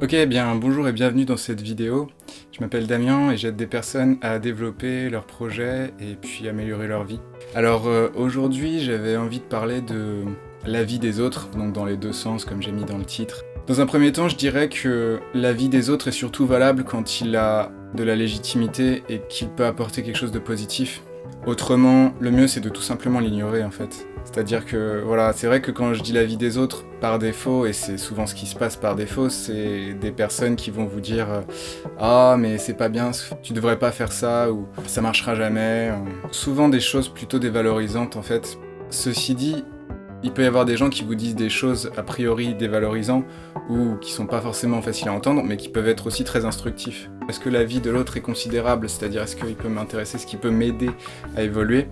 Ok, eh bien bonjour et bienvenue dans cette vidéo. Je m'appelle Damien et j'aide des personnes à développer leurs projets et puis améliorer leur vie. Alors aujourd'hui j'avais envie de parler de la vie des autres, donc dans les deux sens comme j'ai mis dans le titre. Dans un premier temps, je dirais que la vie des autres est surtout valable quand il a de la légitimité et qu'il peut apporter quelque chose de positif. Autrement, le mieux c'est de tout simplement l'ignorer en fait. C'est-à-dire que voilà, c'est vrai que quand je dis la vie des autres par défaut, et c'est souvent ce qui se passe par défaut, c'est des personnes qui vont vous dire ah mais c'est pas bien, tu devrais pas faire ça, ou ça marchera jamais. Souvent des choses plutôt dévalorisantes en fait. Ceci dit, il peut y avoir des gens qui vous disent des choses a priori dévalorisantes ou qui sont pas forcément faciles à entendre, mais qui peuvent être aussi très instructifs. Est-ce que la vie de l'autre est considérable? C'est-à-dire est-ce qu'il peut m'intéresser, est-ce qu'il peut m'aider à évoluer?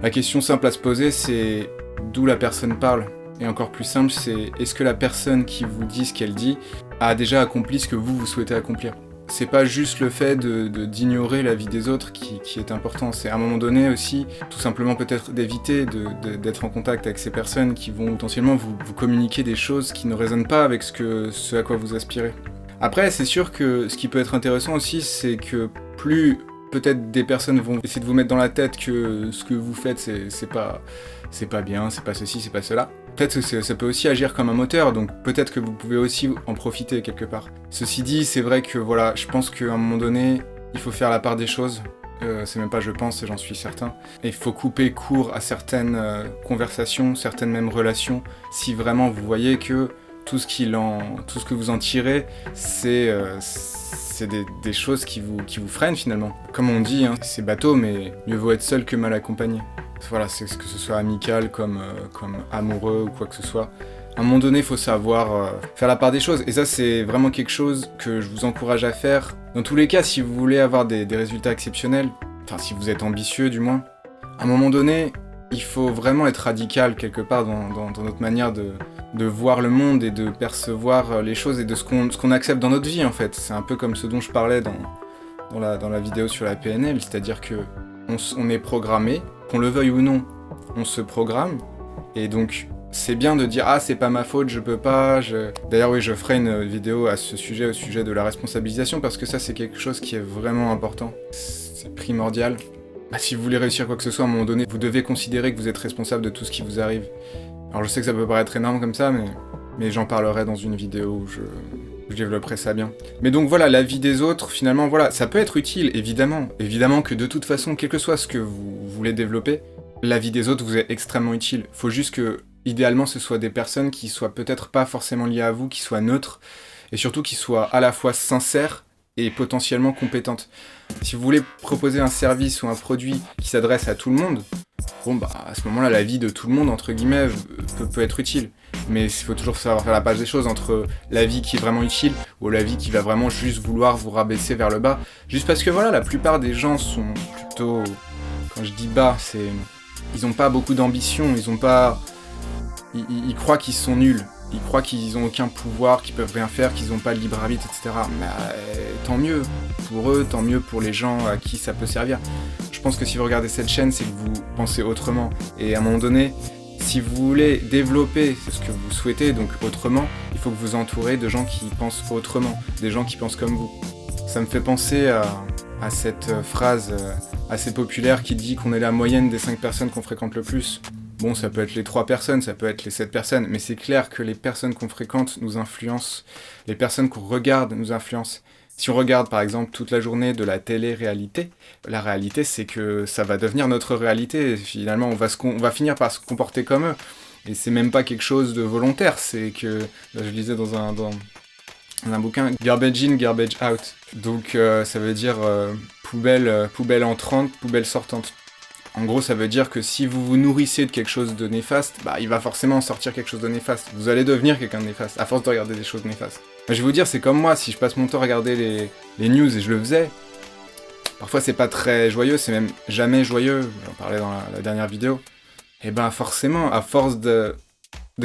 La question simple à se poser, c'est d'où la personne parle. Et encore plus simple, c'est est-ce que la personne qui vous dit ce qu'elle dit a déjà accompli ce que vous souhaitez accomplir? C'est pas juste le fait d'ignorer la vie des autres qui est important, c'est à un moment donné aussi, tout simplement peut-être d'éviter d'être en contact avec ces personnes qui vont potentiellement vous communiquer des choses qui ne résonnent pas avec ce à quoi vous aspirez. Après, c'est sûr que ce qui peut être intéressant aussi, c'est que plus peut-être des personnes vont essayer de vous mettre dans la tête que ce que vous faites, c'est pas bien, c'est pas ceci, c'est pas cela. Peut-être que ça peut aussi agir comme un moteur, donc peut-être que vous pouvez aussi en profiter quelque part. Ceci dit, c'est vrai que voilà, je pense qu'à un moment donné, il faut faire la part des choses. C'est même pas je pense, j'en suis certain. Et il faut couper court à certaines conversations, certaines mêmes relations, si vraiment vous voyez que tout ce que vous en tirez, c'est des choses qui vous freinent finalement. Comme on dit, hein, c'est bateau, mais mieux vaut être seul que mal accompagné. Voilà, c'est que ce soit amical comme amoureux ou quoi que ce soit. À un moment donné, il faut savoir faire la part des choses. Et ça, c'est vraiment quelque chose que je vous encourage à faire. Dans tous les cas, si vous voulez avoir des résultats exceptionnels, enfin si vous êtes ambitieux du moins, à un moment donné, il faut vraiment être radical quelque part dans notre manière de voir le monde et de percevoir les choses et de ce qu'on accepte dans notre vie en fait. C'est un peu comme ce dont je parlais dans la vidéo sur la PNL, c'est-à-dire que on est programmé, qu'on le veuille ou non, on se programme, et donc c'est bien de dire ah c'est pas ma faute, je peux pas, D'ailleurs oui, je ferai une vidéo à ce sujet, au sujet de la responsabilisation, parce que ça c'est quelque chose qui est vraiment important, c'est primordial. Si vous voulez réussir quoi que ce soit, à un moment donné, vous devez considérer que vous êtes responsable de tout ce qui vous arrive. Alors je sais que ça peut paraître énorme comme ça, mais j'en parlerai dans une vidéo où je développerai ça bien. Mais donc voilà, la vie des autres, finalement, voilà, ça peut être utile, évidemment. Évidemment que de toute façon, quel que soit ce que vous voulez développer, la vie des autres vous est extrêmement utile. Faut juste que, idéalement, ce soit des personnes qui soient peut-être pas forcément liées à vous, qui soient neutres, et surtout qui soient à la fois sincères et potentiellement compétentes. Si vous voulez proposer un service ou un produit qui s'adresse à tout le monde, bon bah à ce moment-là, la vie de tout le monde, entre guillemets, peut être utile. Mais il faut toujours savoir faire la part des choses entre la vie qui est vraiment utile ou la vie qui va vraiment juste vouloir vous rabaisser vers le bas. Juste parce que voilà, la plupart des gens sont plutôt... Quand je dis bas, c'est... Ils ont pas beaucoup d'ambition, ils croient qu'ils sont nuls. Ils croient qu'ils ont aucun pouvoir, qu'ils peuvent rien faire, qu'ils ont pas de libre arbitre, etc. Mais tant mieux pour eux, tant mieux pour les gens à qui ça peut servir. Je pense que si vous regardez cette chaîne, c'est que vous pensez autrement. Et à un moment donné, si vous voulez développer ce que vous souhaitez, donc autrement, il faut que vous entourez de gens qui pensent autrement, des gens qui pensent comme vous. Ça me fait penser à cette phrase assez populaire qui dit qu'on est la moyenne des 5 personnes qu'on fréquente le plus. Bon, ça peut être les 3 personnes, ça peut être les 7 personnes, mais c'est clair que les personnes qu'on fréquente nous influencent, les personnes qu'on regarde nous influencent. Si on regarde par exemple toute la journée de la télé-réalité, la réalité c'est que ça va devenir notre réalité, et finalement on va finir par se comporter comme eux. Et c'est même pas quelque chose de volontaire, c'est que, je lisais dans un bouquin, garbage in, garbage out. Donc ça veut dire poubelle entrante, poubelle sortante. En gros, ça veut dire que si vous vous nourrissez de quelque chose de néfaste, bah, il va forcément en sortir quelque chose de néfaste. Vous allez devenir quelqu'un de néfaste, à force de regarder des choses néfastes. Mais je vais vous dire, c'est comme moi, si je passe mon temps à regarder les news, et je le faisais, parfois c'est pas très joyeux, c'est même jamais joyeux, j'en parlais dans la dernière vidéo, et ben forcément, à force de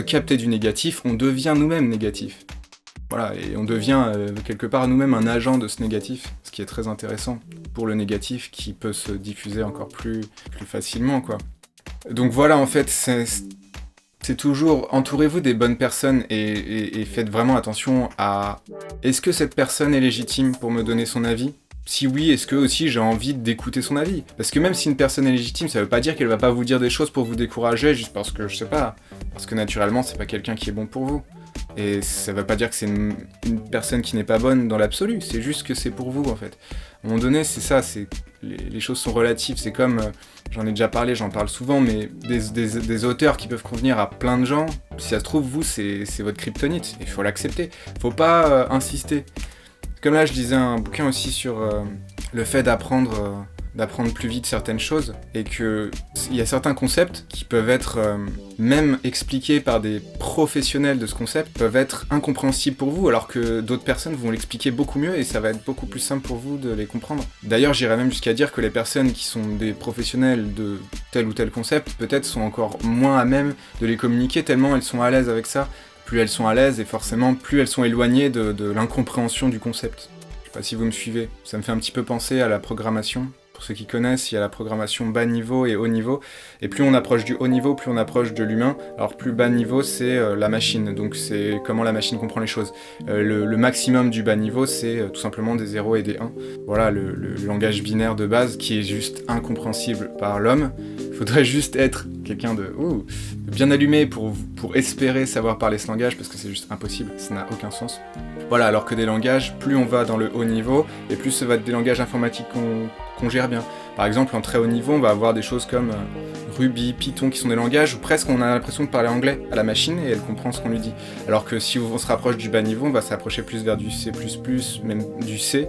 capter du négatif, on devient nous-mêmes négatifs. Voilà, et on devient quelque part nous-mêmes un agent de ce négatif, ce qui est très intéressant pour le négatif qui peut se diffuser encore plus facilement, quoi. Donc voilà, en fait, C'est toujours entourez-vous des bonnes personnes et faites vraiment attention à est-ce que cette personne est légitime pour me donner son avis? Si oui, est-ce que aussi j'ai envie d'écouter son avis? Parce que même si une personne est légitime, ça veut pas dire qu'elle va pas vous dire des choses pour vous décourager juste parce que, je sais pas, parce que naturellement c'est pas quelqu'un qui est bon pour vous. Et ça veut pas dire que c'est une personne qui n'est pas bonne dans l'absolu, c'est juste que c'est pour vous en fait. À un moment donné, c'est ça, les choses sont relatives, c'est comme, j'en ai déjà parlé, j'en parle souvent, mais des auteurs qui peuvent convenir à plein de gens, si ça se trouve, vous, c'est votre kryptonite, il faut l'accepter, faut pas insister. Comme là, je lisais un bouquin aussi sur le fait d'apprendre plus vite certaines choses, et qu'il y a certains concepts qui peuvent être, même expliqués par des professionnels de ce concept, peuvent être incompréhensibles pour vous, alors que d'autres personnes vont l'expliquer beaucoup mieux, et ça va être beaucoup plus simple pour vous de les comprendre. D'ailleurs, j'irais même jusqu'à dire que les personnes qui sont des professionnels de tel ou tel concept, peut-être sont encore moins à même de les communiquer, tellement elles sont à l'aise avec ça. Plus elles sont à l'aise, et forcément, plus elles sont éloignées de l'incompréhension du concept. Je sais pas si vous me suivez. Ça me fait un petit peu penser à la programmation. Pour ceux qui connaissent, il y a la programmation bas niveau et haut niveau. Et plus on approche du haut niveau, plus on approche de l'humain. Alors plus bas niveau, c'est la machine. Donc c'est comment la machine comprend les choses. Le maximum du bas niveau, c'est tout simplement des 0 et des 1. Voilà, le langage binaire de base qui est juste incompréhensible par l'homme. Il faudrait juste être quelqu'un de bien allumé pour espérer savoir parler ce langage, parce que c'est juste impossible, ça n'a aucun sens. Voilà, alors que des langages, plus on va dans le haut niveau, et plus ça va être des langages informatiques qu'on gère bien. Par exemple, en très haut niveau, on va avoir des choses comme Ruby, Python, qui sont des langages où presque on a l'impression de parler anglais à la machine et elle comprend ce qu'on lui dit. Alors que si on se rapproche du bas niveau, on va s'approcher plus vers du C++, même du C.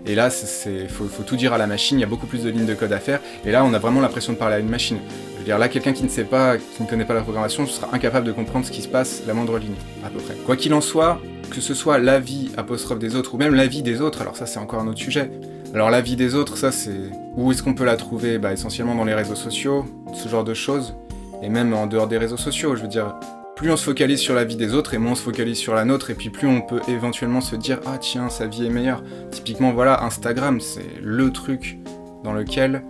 Et là, faut tout dire à la machine, il y a beaucoup plus de lignes de code à faire. Et là, on a vraiment l'impression de parler à une machine. Je veux dire, là, quelqu'un qui ne connaît pas la programmation, sera incapable de comprendre ce qui se passe, la moindre ligne, à peu près. Quoi qu'il en soit, que ce soit l'avis apostrophe des autres, ou même l'avis des autres, alors ça c'est encore un autre sujet. Alors l'avis des autres, ça c'est... Où est-ce qu'on peut la trouver? Essentiellement dans les réseaux sociaux, ce genre de choses, et même en dehors des réseaux sociaux, je veux dire... Plus on se focalise sur la vie des autres, et moins on se focalise sur la nôtre, et puis plus on peut éventuellement se dire « Ah tiens, sa vie est meilleure ». Typiquement, voilà, Instagram, c'est le truc dans lequel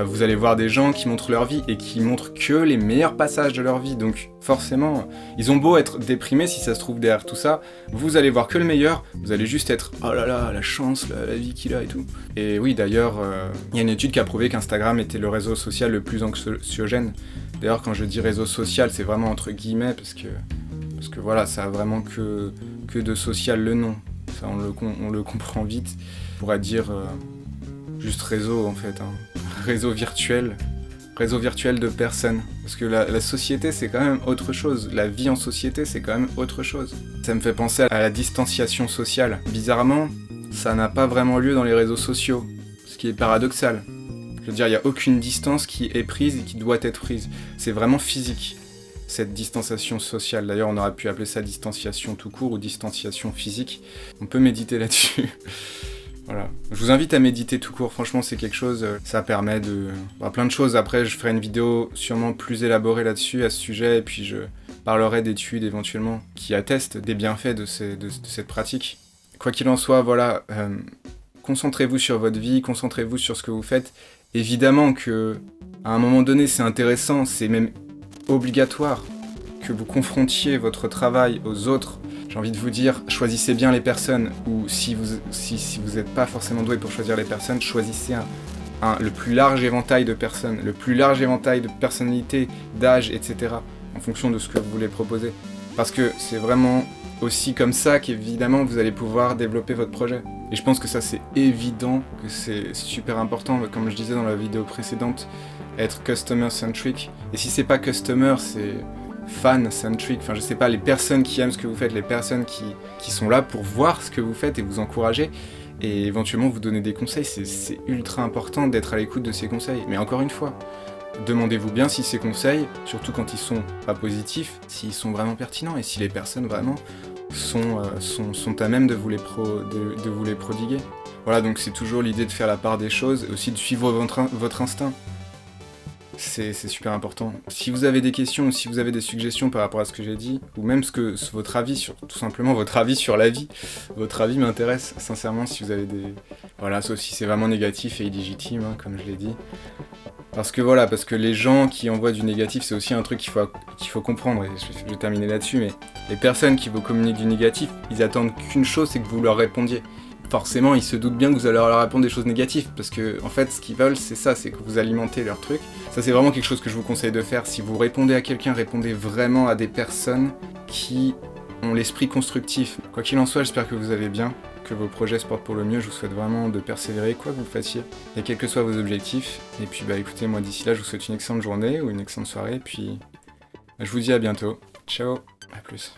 vous allez voir des gens qui montrent leur vie, et qui montrent que les meilleurs passages de leur vie. Donc forcément, ils ont beau être déprimés, si ça se trouve derrière tout ça, vous allez voir que le meilleur, vous allez juste être « Oh là là, la chance, la vie qu'il a et tout ». Et oui, d'ailleurs, il y a une étude qui a prouvé qu'Instagram était le réseau social le plus anxiogène. D'ailleurs, quand je dis réseau social, c'est vraiment entre guillemets, parce que voilà, ça a vraiment que de social le nom. Ça, on le comprend vite. On pourrait dire juste réseau, en fait. Réseau virtuel de personnes. Parce que la société, c'est quand même autre chose. La vie en société, c'est quand même autre chose. Ça me fait penser à la distanciation sociale. Bizarrement, ça n'a pas vraiment lieu dans les réseaux sociaux, ce qui est paradoxal. Je veux dire, il n'y a aucune distance qui est prise et qui doit être prise. C'est vraiment physique, cette distanciation sociale. D'ailleurs, on aurait pu appeler ça distanciation tout court ou distanciation physique. On peut méditer là-dessus. Voilà. Je vous invite à méditer tout court, franchement c'est quelque chose, ça permet de... plein de choses. Après je ferai une vidéo sûrement plus élaborée là-dessus, à ce sujet, et puis je parlerai d'études éventuellement qui attestent des bienfaits de cette pratique. Quoi qu'il en soit, voilà, concentrez-vous sur votre vie, concentrez-vous sur ce que vous faites. Évidemment que à un moment donné c'est intéressant, c'est même obligatoire que vous confrontiez votre travail aux autres. J'ai envie de vous dire, choisissez bien les personnes, ou si vous n'êtes pas forcément doué pour choisir les personnes, choisissez le plus large éventail de personnes, le plus large éventail de personnalités, d'âge, etc. en fonction de ce que vous voulez proposer. Parce que c'est vraiment aussi comme ça qu'évidemment vous allez pouvoir développer votre projet. Et je pense que ça c'est évident, que c'est super important, comme je disais dans la vidéo précédente, être customer centric. Et si c'est pas customer, c'est fan-centric, enfin je sais pas, les personnes qui aiment ce que vous faites, les personnes qui sont là pour voir ce que vous faites et vous encourager, et éventuellement vous donner des conseils, c'est ultra important d'être à l'écoute de ces conseils. Mais encore une fois, demandez-vous bien si ces conseils, surtout quand ils sont pas positifs, s'ils sont vraiment pertinents, et si les personnes vraiment sont à même de vous les prodiguer. Voilà, donc c'est toujours l'idée de faire la part des choses, et aussi de suivre votre instinct. C'est super important. Si vous avez des questions ou si vous avez des suggestions par rapport à ce que j'ai dit, ou même votre avis sur, tout simplement votre avis sur la vie, votre avis m'intéresse sincèrement. Si vous avez des... Voilà, sauf si c'est vraiment négatif et illégitime, comme je l'ai dit. Parce que les gens qui envoient du négatif, c'est aussi un truc qu'il faut comprendre, et je vais terminer là-dessus, mais les personnes qui vous communiquent du négatif, ils attendent qu'une chose, c'est que vous leur répondiez. Forcément, ils se doutent bien que vous allez leur répondre des choses négatives, parce que, en fait, ce qu'ils veulent, c'est ça, c'est que vous alimentez leur truc. Ça, c'est vraiment quelque chose que je vous conseille de faire. Si vous répondez à quelqu'un, répondez vraiment à des personnes qui ont l'esprit constructif. Quoi qu'il en soit, j'espère que vous allez bien, que vos projets se portent pour le mieux. Je vous souhaite vraiment de persévérer, quoi que vous fassiez, et quels que soient vos objectifs. Et puis, écoutez, moi, d'ici là, je vous souhaite une excellente journée ou une excellente soirée, et puis, je vous dis à bientôt. Ciao, à plus.